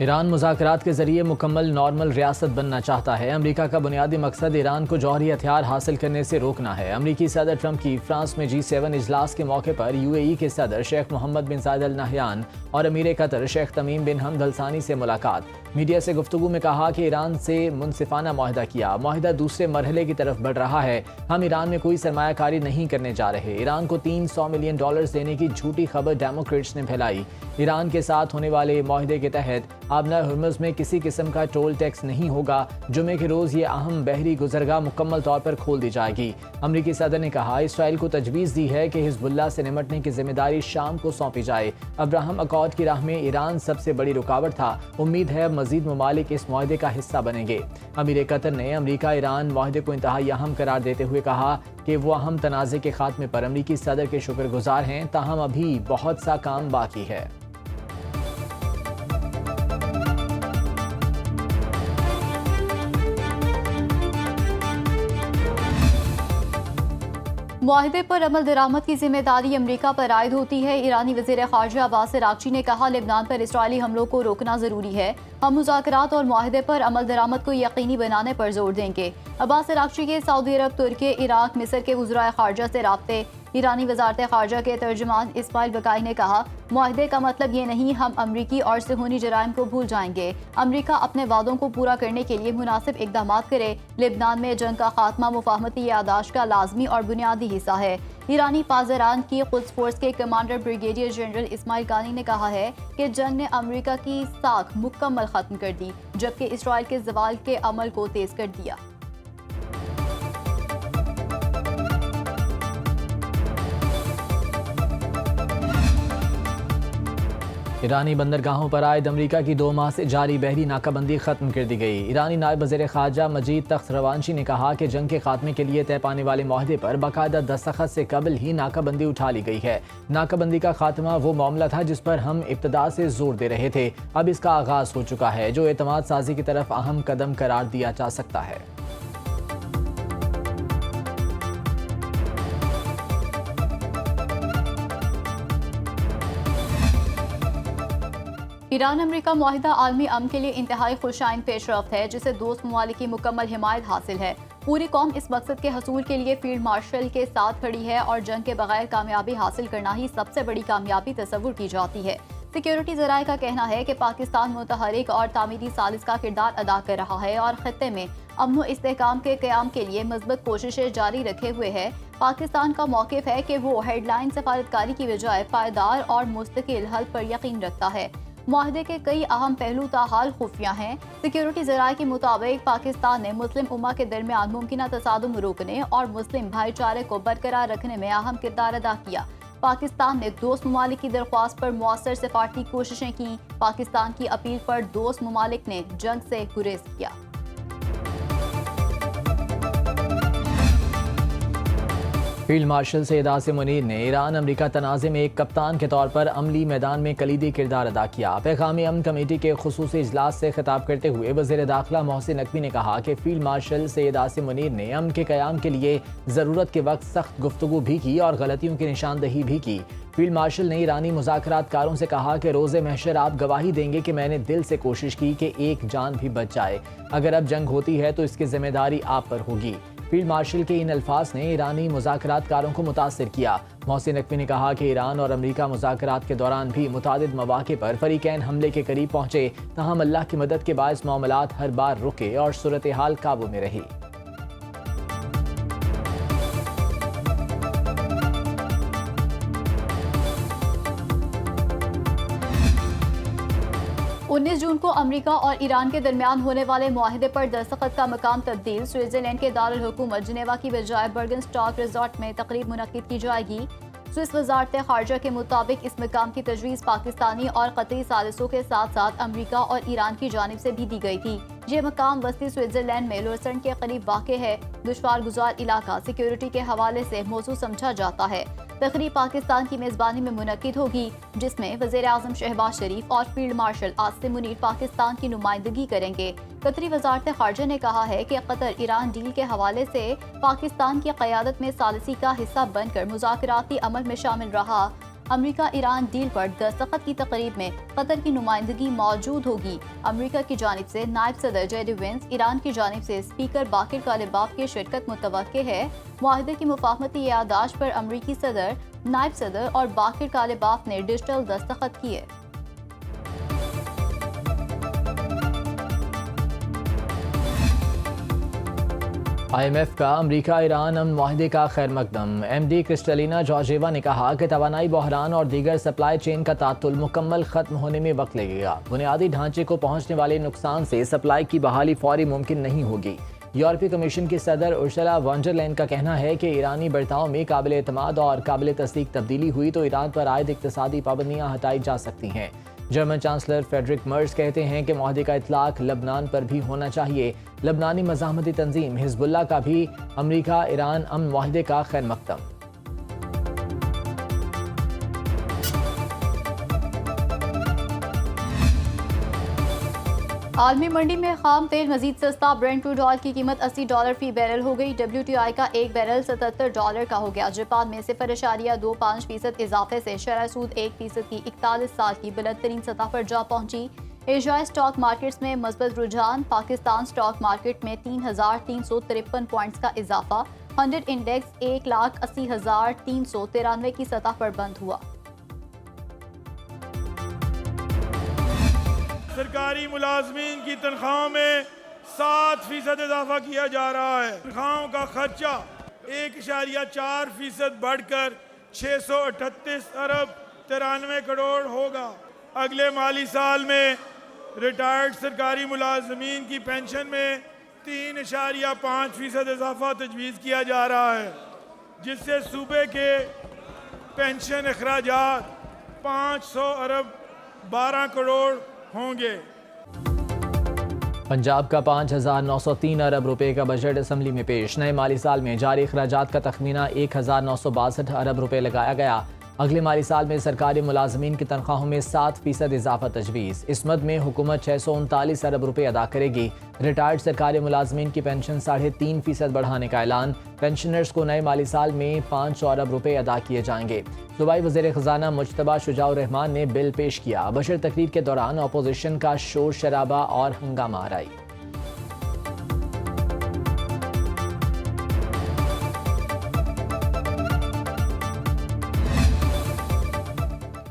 Iran मुज़ाकरात के जरिए मुकम्मल नॉर्मल रियासत बनना चाहता है। अमेरिका का बुनियादी मकसद ईरान को जौहरी हथियार हासिल करने से रोकना है। अमेरिकी सदर ट्रंप की फ्रांस में G7 इजलास के मौके पर UAE के सदर शेख मोहम्मद बिन जायद अल नहयान और अमीर कतर शेख तमीम बिन हमद अल थानी से मुलाकात। मीडिया से गुफ्तगू में कहा कि ईरान से मुनसिफाना मुआहदा किया। मुआहदा दूसरे मरहले की तरफ बढ़ रहा है। हम ईरान में कोई सरमायाकारी नहीं करने जा रहे। ईरान को $300 मिलियन देने की झूठी खबर डेमोक्रेट्स ने फैलाई। ईरान के साथ होने वाले मुआहदे के तहत आबना हुर्मुज़ में किसी किस्म का टोल टैक्स नहीं होगा। जुमे के रोज़ ये अहम बहरी गुजरगाह मुकम्मल तौर पर खोल दी जाएगी। अमरीकी सदर ने कहा इसराइल को तजवीज़ दी है कि हिजबुल्लाह से निमटने की जिम्मेदारी शाम को सौंपी जाए। अब्राहम अकॉर्ड की राह में ईरान सबसे बड़ी रुकावट था। उम्मीद है मजीद ममालिक इस मुआहदे का हिस्सा बनेंगे। अमीर कतर ने अमरीका ईरान मुआहदे को इंतहाई अहम करार देते हुए कहा कि वो अहम तनाज़े के खात्मे पर अमरीकी सदर के शुक्रगुजार हैं, ताहम अभी बहुत सा काम बाकी है। मुआहदे पर अमल दरामद की जिम्मेदारी अमरीका पर आयद होती है। ईरानी वज़ीर ख़ारजा अब्बास अराग़ची ने कहा लेबनान पर इसराइली हमलों को रोकना ज़रूरी है। हम मुज़ाकरात और मुआहदे पर अमल दरामद को यकीनी बनाने पर जोर देंगे। अब्बास अराग़ची के सऊदी अरब, तुर्की, इराक, मिस्र के वज़राए ख़ारजा से राब्ते। ईरानी वज़ारत ख़ारजा के तर्जुमान इस्माइल बकाई ने कहा मुआहदे का मतलब ये नहीं हम अमरीकी और सहूनी जराइम को भूल जाएंगे। अमरीका अपने वादों को पूरा करने के लिए मुनासिब इक़दामात करे। लेबनान में जंग का खात्मा मुफाहमती यादाश्त का लाजमी और बुनियादी हिस्सा है। ईरानी पाज़रान की क़ुद्स फोर्स के कमांडर ब्रिगेडियर जनरल इस्माइल गानी ने कहा है कि जंग ने अमरीका की साख मुकम्मल ख़त्म कर दी, जबकि इसराइल के ज़वाल के अमल को तेज़ कर दिया। ईरानी बंदरगाहों पर आयद अमरीका की 2 माह से जारी बहरी नाकाबंदी खत्म कर दी गई। ईरानी नायब वज़ीर ख़ारजा मजीद तख्त रवानशी ने कहा कि जंग के खात्मे के लिए तय पाने वाले मुआहदे पर बाकायदा दस्तखत से कबल ही नाकाबंदी उठा ली गई है। नाकाबंदी का खात्मा वो मामला था जिस पर हम इब्तदा से जोर दे रहे थे। अब इसका आगाज हो चुका है, जो एतमाद साजी की तरफ अहम कदम करार दिया जा सकता है। ईरान अमरीका मुआहिदा आलमी अमन के लिए इंतहाई खुशाइन पेशरफ्त है, जिसे दोस्त ममालिक की मुकम्मल हिमायत हासिल है। पूरी कौम इस मकसद के हसूल के लिए फील्ड मार्शल के साथ खड़ी है और जंग के बगैर कामयाबी हासिल करना ही सबसे बड़ी कामयाबी तस्वुर की जाती है। सिक्योरिटी ज़राए का कहना है कि पाकिस्तान मुतहरिक और तामीरी सालिस का किरदार अदा कर रहा है और खत्ते में अमन व इस्तेहकाम के क़याम के लिए मज़बूत कोशिशें जारी रखे हुए है। पाकिस्तान का मौक़िफ़ है कि वो हेडलाइन सफारतकारी की बजाय पायदार और मुस्तकिल हल पर यकीन रखता है। मुआहदे के कई अहम पहलू ताहाल खुफिया हैं। सिक्योरिटी ज़राए के मुताबिक पाकिस्तान ने मुस्लिम उम्मा के दरमियान मुमकिन तसादुम रोकने और मुस्लिम भाईचारे को बरकरार रखने में अहम किरदार अदा किया। पाकिस्तान ने दोस्त ममालिक की दरख्वास्त पर मुअस्सर सिफारती कोशिशें की। पाकिस्तान की अपील पर दोस्त ममालिक ने जंग से गुरेज किया। फील्ड मार्शल सैयद आसिम मुनीर ने ईरान अमरीका तनाज़े में एक कप्तान के तौर पर अमली मैदान में कलीदी किरदार अदा किया। पैगामी अमन कमेटी के खुसूसी इजलास से खिताब करते हुए वज़ीर दाखिला मोहसिन नकवी ने कहा कि फील्ड मार्शल सैयद आसिम मुनीर ने अमन के क़याम के लिए ज़रूरत के वक्त सख्त गुफ्तगू भी की और गलतियों की निशानदही भी की। फील्ड मार्शल ने ईरानी मुज़ाकरातकारों से कहा कि रोज़े महशर आप गवाही देंगे कि मैंने दिल से कोशिश की कि एक जान भी बच जाए। अगर अब जंग होती है तो इसकी जिम्मेदारी आप पर होगी। फील्ड मार्शल के इन अल्फाज ने ईरानी मुज़ाकरातकारों को मुतासिर किया। मोहसिन नकवी ने कहा कि ईरान और अमरीका मुज़ाकरात के दौरान भी मुतादिद मौक़े पर फ़रीक़ैन हमले के करीब पहुँचे, तहम अल्लाह की मदद के बायस मामलात हर बार रुके और सूरत हाल काबू में रही। 19 जून को अमेरिका और ईरान के दरमियान होने वाले मुआहदे पर दस्तखत का मकाम तब्दील स्विट्जरलैंड के दारुल हुकूमत जिनेवा की बजाय बर्गनस्टॉक रिजॉर्ट में तकरीब मुनक्किद की जाएगी। स्विस वजारत खारजा के मुताबिक इस मकाम की तजवीज़ पाकिस्तानी और कतरी सालिसों के साथ साथ अमरीका और ईरान की जानिब से भी दी गई थी। ये मकाम वस्ती स्विट्जरलैंड में लोरसंड के करीब वाक़ है। दुश्वार गुजार इलाका सिक्योरिटी के हवाले से मौजूद समझा जाता है। तकरीब पाकिस्तान की मेज़बानी में मुनक्किद होगी, जिसमें वज़ीर आज़म शहबाज शरीफ और फील्ड मार्शल आसिम मुनीर पाकिस्तान की नुमाइंदगी करेंगे। कतरी वजारत खारजा ने कहा है कि कतर ईरान डील के हवाले से पाकिस्तान की क़यादत में सालिसी का हिस्सा बनकर मुज़ाकराती अमल में शामिल रहा। अमेरिका ईरान डील पर दस्तखत की तकरीब में कतर की नुमाइंदगी मौजूद होगी। अमेरिका की जानिब से नायब सदर जेडी वेंस, ईरान की जानिब से स्पीकर बाकिर कालिबाफ की शिरकत मुतवक्के है। मुआहदे की मुफाहमती यादाश्त पर अमेरिकी सदर, नायब सदर और बाकिर कालिबाफ ने डिजिटल दस्तखत किए। IMF का अमरीका ईरान अमन माहदे का खैर मकदम। MD क्रिस्टलिना जॉर्जिएवा ने कहा कि तवानाई बहरान और दीगर सप्लाई चेन का तातुल मुकम्मल खत्म होने में वक्त लगेगा। बुनियादी ढांचे को पहुंचने वाले नुकसान से सप्लाई की बहाली फौरी मुमकिन नहीं होगी। यूरोपीय कमीशन की सदर उर्सुला वॉन डर लेयन का कहना है कि ईरानी बर्ताव में काबिल एतमाद और काबिल तस्दीक तब्दीली हुई तो ईरान पर आयद इक्तसादी पाबंदियाँ हटाई जा सकती हैं। जर्मन चांसलर फ्रेडरिक मर्ज कहते हैं कि माहदे का इतलाक लबनान पर भी होना चाहिए। लबनानी मज़ाहमती तंजीम हिजबुल्लाह का भी अमरीका ईरान अमन माहदे का खैर मकदम। आलमी मंडी में खाम तेल मजीद सस्ता। ब्रेंट क्रूड ऑयल की कीमत $80 फी बैरल हो गई। WTI का एक बैरल $77 का हो गया। जापान में 0.25% इजाफे से शरह सूद 1% की 41 साल की बुलंद तरीन सतह पर जा पहुंची। एशियाई स्टॉक मार्केट्स में मजबूत रुझान। पाकिस्तान स्टॉक मार्केट में 3,353 पॉइंट्स का इजाफा। 100 इंडेक्स 1,80,393 की सतह पर बंद हुआ। सरकारी मुलाजमीन की तनख्वाहों में 7% इजाफा किया जा रहा है। तनख्वाहों का खर्चा 1.4% बढ़कर 638 अरब 93 करोड़ होगा। अगले माली साल में रिटायर्ड सरकारी मुलाजमीन की पेंशन में 3.5% इजाफा तजवीज़ किया जा रहा है, जिससे सूबे के पेंशन अखराजात 500 अरब 12 करोड़ होंगे। पंजाब का 5,903 अरब रुपए का बजट असम्बली में पेश। नए माली साल में जारी अखराजात का तखमीना 1,962 अरब रुपए लगाया गया। अगले माली साल में सरकारी मुलाजमीन की तनख्वाहों में 7% इजाफा तजवीज़। इस मद में हुकूमत 639 अरब रुपए अदा करेगी। रिटायर्ड सरकारी मुलाजमीन की पेंशन 3.5% बढ़ाने का ऐलान। पेंशनर्स को नए माली साल में 500 अरब रुपए अदा किए जाएंगे। सूबाई वज़ीर ख़जाना मुज्तबा शुजाउर रहमान ने बिल पेश किया। बशर तकरीर के दौरान अपोजिशन का शोर शराबा और हंगामा आराई।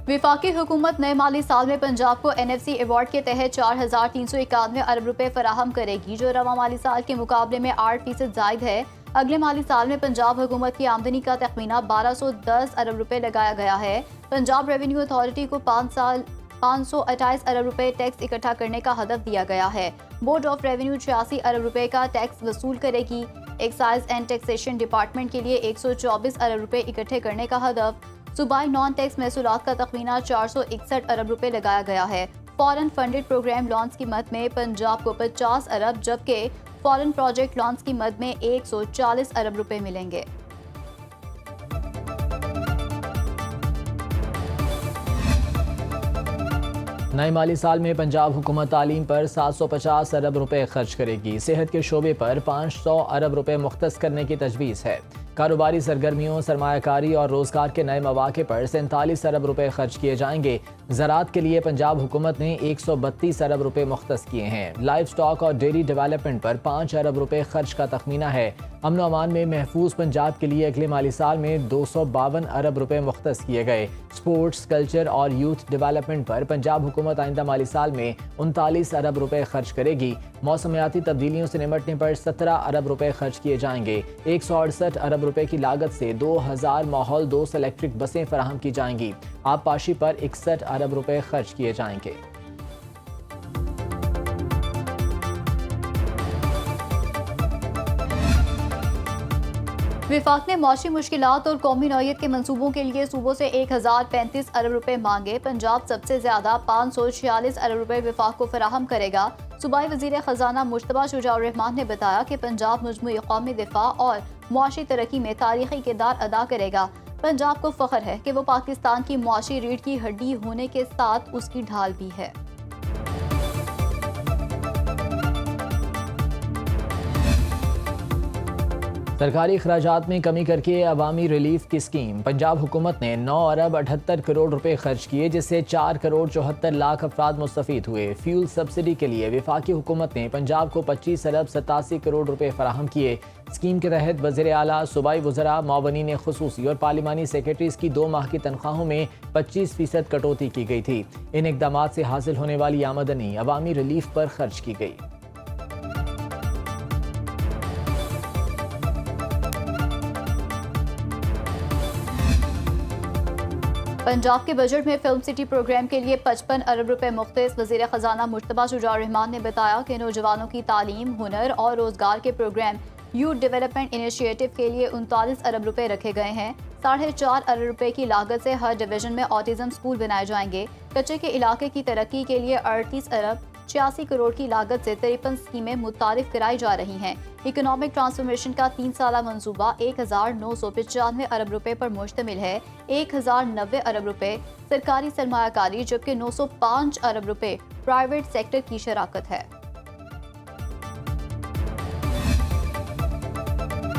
विफाकी हुकूमत नए माली साल में पंजाब को NFC अवार्ड के तहत 4,391 अरब रुपए फराहम करेगी, जो रवा माली साल के मुकाबले में 8% जायद है। अगले माली साल में पंजाब हुकूमत की आमदनी का तखमीना 1,210 अरब रुपए लगाया गया है। पंजाब रेवेन्यू अथॉरिटी को 528 अरब रुपए टैक्स इकट्ठा करने का हदफ दिया गया है। बोर्ड ऑफ रेवेन्यू 86 अरब रुपए का टैक्स वसूल करेगी। एक्साइज एंड टैक्सेशन डिपार्टमेंट के लिए 124 अरब रुपए इकट्ठे करने का हदफ। सूबाई नॉन टैक्स महसूलात का तखमीना 461 अरब रुपए लगाया गया है। फॉरेन फंडेड प्रोग्राम लॉन्स की मद में पंजाब को 50 अरब जबकि फॉरेन प्रोजेक्ट लॉन्स की मद में 140 अरब रुपए मिलेंगे। नए माली साल में पंजाब हुकूमत तालीम पर 750 अरब रुपए खर्च करेगी। सेहत के शोबे पर 500 अरब रुपए मुख्तस करने की तजवीज़ है। कारोबारी सरगर्मियों, सरमायाकारी और रोजगार के नए मौके पर 47 अरब रुपए खर्च किए जाएंगे। ज़राअत के लिए पंजाब हुकूमत ने 132 अरब रुपए मुख्तस किए हैं। लाइव स्टॉक और डेयरी डेवलपमेंट पर 5 अरब रुपए खर्च का तखमीना है। अमन अमान में महफूज पंजाब के लिए अगले माली साल में 252 अरब रुपए मुख्तस किए गए। स्पोर्ट्स, कल्चर और यूथ डेवलपमेंट पर पंजाब हुकूमत आइंदा माली साल में 39 अरब रुपए खर्च करेगी। मौसमियाती तब्दीलियों से निपटने पर 17 अरब रुपए खर्च किए जाएंगे। 168 अरब रुपए की लागत से 2000 माहौल दोस्त इलेक्ट्रिक बसें फराहम की जाएंगी। आबपाशी पर 61 अरब रुपए खर्च किए जाएंगे। विफाक ने मौशी मुश्किलात और कौमी नौयत के मंसूबों के लिए सूबों से 1035 अरब रुपए मांगे। पंजाब सबसे ज्यादा 546 अरब रुपए विफाक को फराहम करेगा। सूबाई वजीर खजाना मुज्तबा शुजाउर रहमान ने बताया कि पंजाब मजमूई कौमी दिफा और मुआशी तरक्की में तारीखी किरदार अदा करेगा। पंजाब को फख्र है कि वो पाकिस्तान की मुआशी रीढ़ की हड्डी होने के साथ उसकी ढाल भी है। सरकारी अखराजात में कमी करके अवामी रिलीफ की स्कीम। पंजाब हुकूमत ने 9 अरब 78 करोड़ रुपए खर्च किए, जिससे 4 करोड़ 74 लाख अफराद मुस्तफीद हुए। फ्यूल सब्सिडी के लिए वफाकी हुकूमत ने पंजाब को 25 अरब 87 करोड़ रुपए फराहम किए। स्कीम के तहत वज़ीर आला, सूबाई वज़रा, मौवनीन खुसूसी और पार्लिमानी सेक्रेटरीज की 2 माह की तनख्वाहों में 25% कटौती की गई थी। इन इकदाम से हासिल होने वाली आमदनी अवामी रिलीफ पर खर्च की गई। पंजाब के बजट में फिल्म सिटी प्रोग्राम के लिए 55 अरब रुपए मुख्तस। वज़ीर ख़जाना मुश्तबा शुजा रहमान ने बताया कि नौजवानों की तालीम, हुनर और रोजगार के प्रोग्राम यूथ डेवलपमेंट इनिशिएटिव के लिए 39 अरब रुपए रखे गए हैं। 4.5 अरब रुपए की लागत से हर डिवीजन में ऑटिज्म स्कूल बनाए जाएंगे। कच्चे के इलाके की तरक्की के लिए 38 अरब 86 करोड़ की लागत से 53 स्कीमें मुतारिफ कराई जा रही हैं। इकोनॉमिक ट्रांसफॉर्मेशन का 3 साला मंसूबा 1995 अरब रुपए पर मुश्तमिल है। 1090 अरब रुपए सरकारी सरमायाकारी, जबकि 905 अरब रुपए प्राइवेट सेक्टर की शराकत है।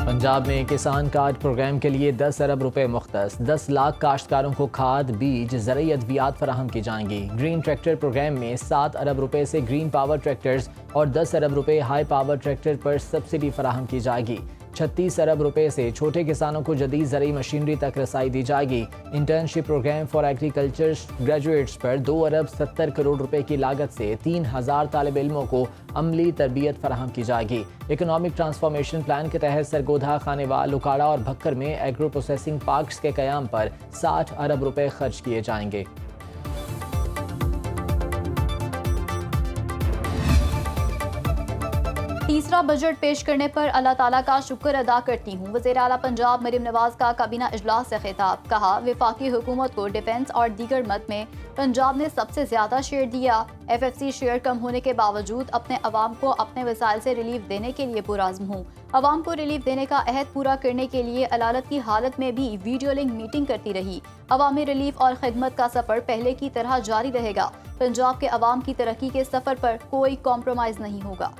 पंजाब में किसान कार्ड प्रोग्राम के लिए 10 अरब रुपए मुख्तस। 10 लाख काश्तकारों को खाद, बीज, ज़रूरी अद्वियात फराहम की जाएंगी। ग्रीन ट्रैक्टर प्रोग्राम में 7 अरब रुपए से ग्रीन पावर ट्रैक्टर्स और 10 अरब रुपए हाई पावर ट्रैक्टर पर सब्सिडी फराहम की जाएगी। 36 अरब रुपए से छोटे किसानों को जदीद ज़रूरी मशीनरी तक रसाई दी जाएगी। Internship programme for agriculture graduates पर 2 अरब 70 करोड़ रुपए की लागत से 3000 तालिब इल्मों को अमली तरबियत फराहम की जाएगी। इकोनॉमिक ट्रांसफॉर्मेशन प्लान के तहत सरगोधा, खानेवाल, उकाड़ा और भक्कर में एग्रो प्रोसेसिंग पार्क्स के क़याम पर 60 अरब रुपए खर्च किए जाएंगे। तीसरा बजट पेश करने पर अल्लाह ताला का शुक्र अदा करती हूँ। वज़ीर आला पंजाब मरीम नवाज का काबीना इजलास से खिताब। कहा, वफाकी हुकूमत को डिफेंस और दीगर मद में पंजाब ने सबसे ज्यादा शेयर दिया। FFC शेयर कम होने के बावजूद अपने अवाम को अपने वसाइल से रिलीफ देने के लिए पुराज़्म हूँ। अवाम को रिलीफ देने का अहद पूरा करने के लिए अदालत की हालत में भी वीडियो लिंक मीटिंग करती रही। अवामी रिलीफ और खिदमत का सफर पहले की तरह जारी रहेगा। पंजाब के अवाम की तरक्की के सफर पर कोई कॉम्प्रोमाइज नहीं होगा।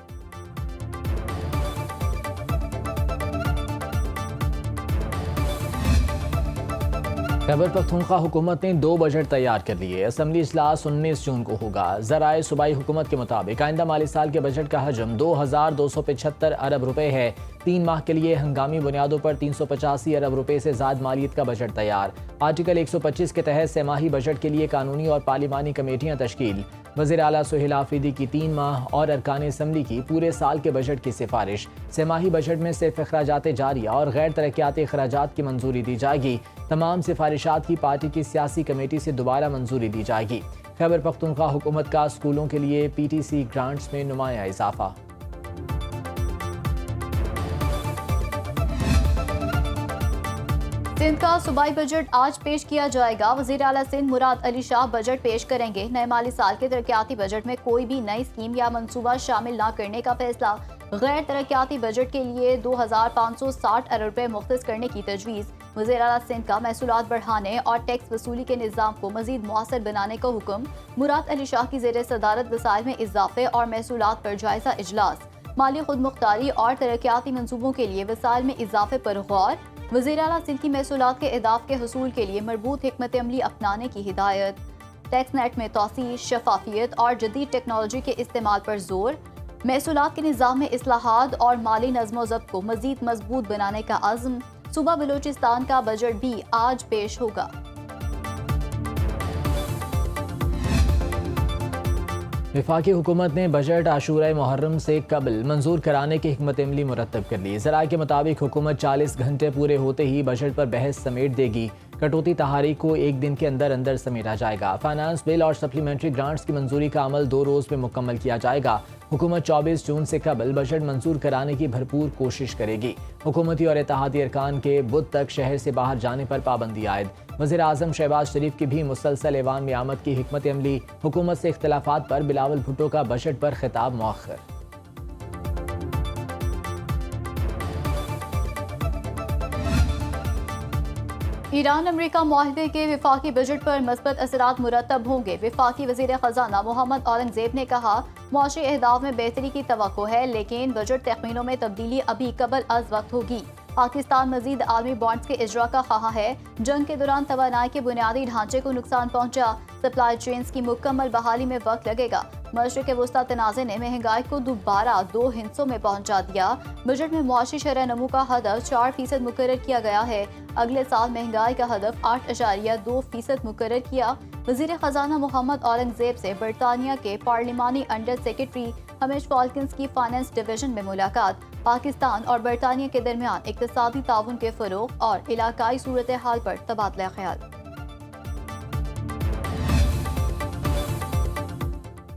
खैबर पख्तूनख्वा हुकूमत ने 2 बजट तैयार कर लिए। असम्बली इजलास 19 जून को होगा। ज़राए सूबाई हुकूमत के मुताबिक आइंदा माली साल के बजट का हजम 2275 अरब रुपए है। 3 माह के लिए हंगामी बुनियादों पर 385 अरब रुपए से ज़ायद मालियत का बजट तैयार। आर्टिकल 125 के तहत सेमाही बजट के लिए कानूनी और पार्लिमानी कमेटियाँ तश्कील। वज़ीर आला सुहेल आफरीदी की 3 माह और अरकान असम्बली की पूरे साल के बजट की सिफारिश। सेमाही बजट में सिर्फ अखराजात जारिया और गैर तरक्याती अखराजात की मंजूरी दी जाएगी। तमाम सिफारिशात की पार्टी की सियासी कमेटी से दोबारा मंजूरी दी जाएगी। खैबर पख्तूनख्वा हुकूमत का स्कूलों के लिए PTC ग्रांट्स में नुमाया इजाफा। सिंध का सूबाई बजट आज पेश किया जाएगा। वज़ीर आला सिंध मुराद अली शाह बजट पेश करेंगे। नए माली साल के तरक्याती बजट में कोई भी नई स्कीम या मंसूबा शामिल न करने का फैसला। गैर तरक्याती बजट के लिए 2560 अरब रुपए मुख्तस करने की तजवीज़। वज़ीर आला सिंध का महसूलात बढ़ाने और टैक्स वसूली के निज़ाम को मज़ीद मुअस्सर बनाने का हुक्म। मुराद अली शाह की ज़ेर सदारत वसाइल में इजाफे और महसूलात पर जायजा इजलास। माली खुद मुख्तारी और तरक्याती मनसूबों के लिए वसाइल में इजाफे पर गौर। वज़ीर आला सिंध की महसूलात के इदाफ के हसूल के लिए मरबूत हिकमत अमली अपनाने की हिदायत। टैक्स नेट में तौसीह, शफाफियत और जदीद टेक्नोलॉजी के इस्तेमाल पर जोर। महसूलात के निज़ाम में इस्लाहात और माली नज़्म ज़ब्त को मज़ीद मजबूत बनाने का अज़्म। सूबा बलूचिस्तान का बजट भी आज पेश होगा। वफाकी हुकूमत ने बजट आशूरा मुहर्रम से कबल मंजूर कराने की हिकमत अमली मुरतब कर ली। ज़राए के मुताबिक हुकूमत 40 घंटे पूरे होते ही बजट पर बहस समेट देगी। कटौती तहारीक को 1 दिन के अंदर अंदर समेटा जाएगा। फाइनेंस बिल और सप्लीमेंट्री ग्रांट्स की मंजूरी का अमल 2 रोज़ में मुकम्मल किया जाएगा। हुकूमत 24 जून से कबल बजट मंजूर कराने की भरपूर कोशिश करेगी। हुकूमती और इत्तेहादी अरकान के बुध तक शहर से बाहर जाने पर पाबंदी आयद। वज़ीर आज़म शहबाज शरीफ की भी मुसलसल ऐवान में आमद की हिकमत अमली। हुकूमत से इख्तलाफात पर बिलावल भुट्टो का बजट पर खिताब मौखर। ईरान अमेरिका मुआहदे के वफाकी बजट पर मस्बत असरात मुरतब होंगे। वफाकी वज़ीर ख़ज़ाना मोहम्मद औरंगज़ेब ने कहा, मुआशी अहदाफ में बेहतरी की तवक्को है, लेकिन बजट तखमीनों में तब्दीली अभी कबल अज़ वक्त होगी। पाकिस्तान मजीद आलमी बॉन्ड्स के इजरा का ख्वाह है। जंग के दौरान तवानाई के बुनियादी ढांचे को नुकसान पहुंचा। सप्लाई चेन्स की मुकम्मल बहाली में वक्त लगेगा। मशरिक वस्ता तनाज़े ने महंगाई को दोबारा 2 हिस्सों में पहुंचा दिया। बजट में मुआशी शरह नमू का हदफ 4% मुकर्रर किया गया है। अगले साल महंगाई का हदफ 8.2% मुकर्रर किया। वज़ीर खजाना मोहम्मद औरंगजेब से बरतानिया के पार्लिमानी अंडर सेक्रेटरी हमेश फॉल्किंस की फाइनेंस डिवीजन में मुलाकात। पाकिस्तान और बरतानिया के दरमियान इक़्तिसादी ताउन के फ़रोग़ और इलाकाई सूरत हाल पर तबादला ख्याल।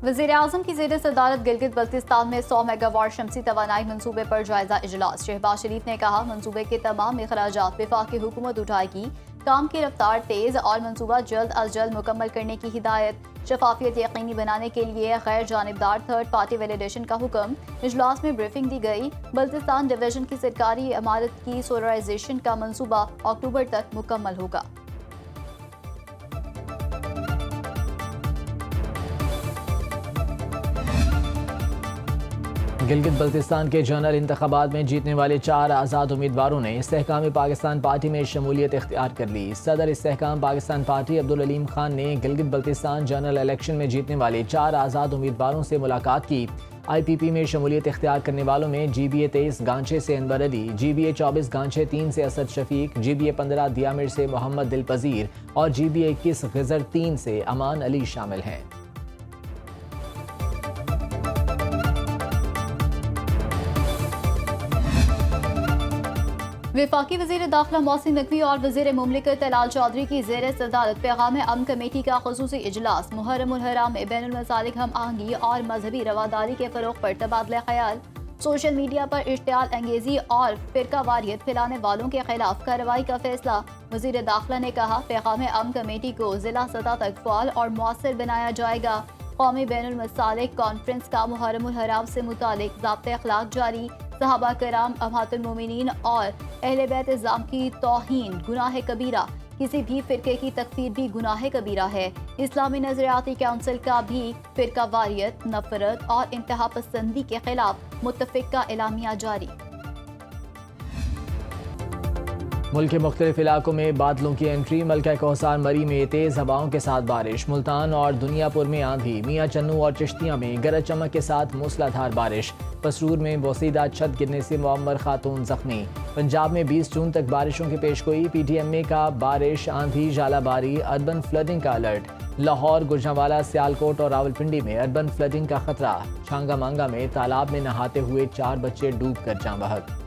वज़ीर-ए-आज़म की ज़ेर सदारत गिलगित बल्तिस्तान में 100 मेगावाट शमसी तवानाई मनसूबे पर जायजा इजलास। शहबाज शरीफ ने कहा, मनसूबे के तमाम अखराजात वफाकी हुकूमत उठाएगी। काम की रफ्तार तेज़ और मनसूबा जल्द अज जल्द मुकम्मल करने की हिदायत। शफाफियत यकीनी बनाने के लिए गैर जानिबदार थर्ड पार्टी वैलिडेशन का हुक्म। इजलास में ब्रीफिंग दी गई। बल्तिस्तान डिवीजन की सरकारी इमारत की सोलराइजेशन का मनसूबा अक्टूबर तक मुकम्मल होगा। गिलगित बल्तिस्तान के जनरल इंतखाबात में जीतने वाले 4 आज़ाद उम्मीदवारों ने इस्तेहकाम पाकिस्तान पार्टी में शमूलियत इख्तियार कर ली। सदर इस्तेहकाम पाकिस्तान पार्टी अब्दुल अलीम खान ने गिलगित बल्तिस्तान जनरल इलेक्शन में जीतने वाले 4 आज़ाद उम्मीदवारों से मुलाकात की। IPP में शमूलियत इख्तियार करने वालों में GBA 23 गांचे से अनवर अली, GBA 24 गांचे 3 से असद शफीक, GBA 15 दियामिर से मोहम्मद दिल पजीर और GBA 21 गिजर 3 से अमान अली शामिल हैं। वफाकी वज़ीर दाखिला मोहसिन नकवी और वज़ीर मुमलिकत तलाल चौधरी की ज़ेर सदारत पैगाम अमन कमेटी का ख़ुसूसी इजलास। मुहर्रम उल हराम में बैनुल मसालिक हम आहंगी और मजहबी रवादारी के फ़रोग़ पर तबादला ख्याल। सोशल मीडिया पर इश्तियाल अंगेज़ी और फ़िरका वारियत फैलाने वालों के खिलाफ कार्रवाई का फैसला। वज़ीर दाखिला ने कहा, पैगाम अमन कमेटी को ज़िला सतह तक फ़ाल और मौसर बनाया जाएगा। कौमी बैनुल मसालिक कॉन्फ्रेंस का मुहर्रम उल हराम से मुतालिक ज़ाब्ते अखलाक जारी। सहाबा कराम, अम्हातुल मोमिनीन और अहले बैत इज़्ज़ाम की तौहीन गुनाह कबीरा। किसी भी फ़िरके की तकफ़ीर भी गुनाह कबीरा है। इस्लामी नज़रियाती काउंसिल का भी फ़िरका वारियत, नफ़रत और इंतहा पसंदी के खिलाफ मुत्तफ़िक़ा एलामिया जारी। मुल्क के मुख्तलिफ इलाकों में बादलों की एंट्री। मलका कोहसार मरी में तेज़ हवाओं के साथ बारिश। मुल्तान और दुनियापुर में आंधी। मियाँ चन्नू और चिश्तिया में गरज चमक के साथ मूसलाधार बारिश। पसरूर में बोसीदा छत गिरने से मुअम्मर खातून जख्मी। पंजाब में 20 जून तक बारिशों की पेशगोई। PTMA का बारिश, आंधी, जालाबारी, अर्बन फ्लडिंग का अलर्ट। लाहौर, गुजरांवाला, सियालकोट और रावलपिंडी में अर्बन फ्लडिंग का खतरा। छांगा मांगा में तालाब में नहाते हुए 4 बच्चे डूब कर जाँ बहक।